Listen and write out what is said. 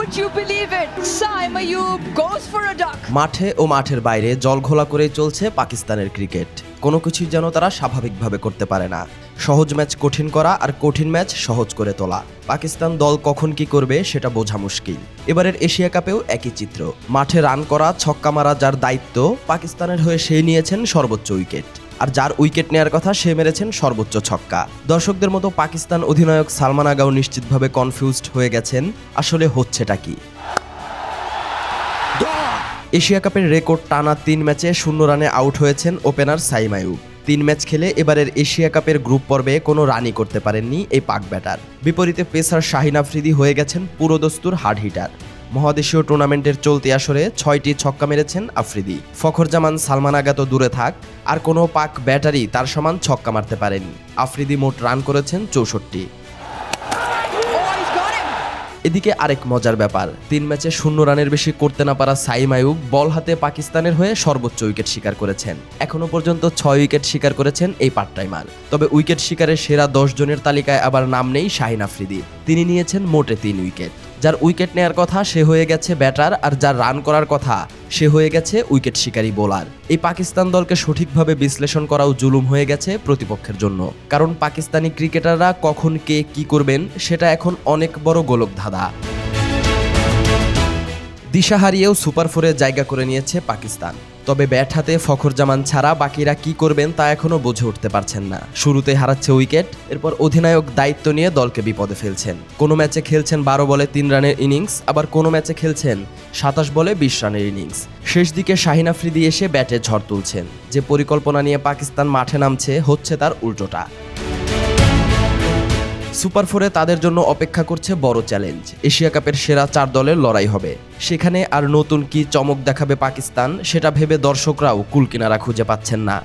Would you believe it? Saim Ayub goes for a duck. মাঠে ও মাঠের বাইরে জলঘোলা করে চলছে পাকিস্তানের ক্রিকেট। কোনো কিছুই যেন তারা স্বাভাবিকভাবে করতে পারে না। সহজ ম্যাচ কঠিন করা আর কঠিন ম্যাচ সহজ করে তোলা। পাকিস্তান দল কখন কি করবে সেটা বোঝা মুশকিল। এবারের এশিয়া কাপেও একই চিত্র। মাঠে রান করা, ছক্কা মারা যার দায়িত্ব, পাকিস্তানের হয়ে সেই নিয়েছেন সর্বোচ্চ উইকেট। আর যার উইকেট নেয়ার কথা সে মেরেছেন সর্বোচ্চ ছক্কা। দর্শকদের মতো পাকিস্তান অধিনায়ক সালমান আগাও নিশ্চিতভাবে কনফিউজড হয়ে গেছেন, আসলে হচ্ছেটা কি। এশিয়া কাপের রেকর্ড টানা 3 ম্যাচে 0 রানে আউট হয়েছেন ওপেনার সাইম আইয়ুব। 3 ম্যাচ খেলে এবারের এশিয়া কাপের গ্রুপ পর্বে কোনো রানই করতে পারেননি এই পাক ব্যাটার। বিপরীতে পেসার শাহিন আফ্রিদি হয়ে গেছেন পুরোদস্তুর হার্ড হিটার। মহাদেশীয় টুর্নামেন্টের চলতি আসরে 6টি ছক্কা মেরেছেন আফ্রিদি। ফখর জামান, সালমান আগা তো দূরে থাক, আর কোনো পাক ব্যাটারই তার সমান ছক্কা মারতে পারেনি। আফ্রিদি মোট রান করেছেন 64। এদিকে আরেক মজার ব্যাপার, 3 ম্যাচে 0 রানের বেশি করতে না পারা সাইম আইয়ুব বল হাতে পাকিস্তানের হয়ে সর্বোচ্চ উইকেট শিকার করেছেন। এখনো পর্যন্ত 6 উইকেট শিকার করেছেন এই পার্ট টাইমার। তবে উইকেট শিকারের সেরা 10 জনের তালিকায় আবার নাম নেই শাহিন আফ্রিদির। তিনি নিয়েছেন মোটে 3 উইকেট। যার উইকেট নেয়ার কথা সে হয়ে গেছে ব্যাটার, আর যার রান করার কথা সে হয়ে গেছে উইকেট শিকারী বোলার। এই পাকিস্তান দলকে সঠিকভাবে বিশ্লেষণ করাও জুলুম হয়ে গেছে প্রতিপক্ষের জন্য, কারণ পাকিস্তানি ক্রিকেটাররা কখন কে কি করবেন সেটা এখন অনেক বড় গোলকধাঁধা। দিশা হারিয়েও সুপার 4-এ জায়গা করে নিয়েছে পাকিস্তান। তবে ব্যাট হাতে ফখর জামান ছাড়া বাকিরা কি করবেন তা এখনো বুঝে উঠতে পারছেন না। শুরুতে হারাচ্ছে উইকেট, এরপর অধিনায়ক দায়িত্ব নিয়ে দলকে বিপদে ফেলছেন। কোনো ম্যাচে খেলছেন 12 বলে 3 রানের ইনিংস, আবার কোনো ম্যাচে খেলছেন 27 বলে 20 রানের ইনিংস। শেষ দিকে শাহিন আফ্রিদি এসে ব্যাটে ঝড় তুলছেন। যে পরিকল্পনা নিয়ে পাকিস্তান মাঠে নামছে হচ্ছে তার উল্টোটা। সুপার 4-এ তাদের জন্য অপেক্ষা করছে বড় চ্যালেঞ্জ। এশিয়া কাপের সেরা 4 দলের লড়াই হবে। সেখানে আর নতুন কি চমক দেখাবে পাকিস্তান সেটা ভেবে দর্শকরাও কুলকিনারা খুঁজে পাচ্ছেন না।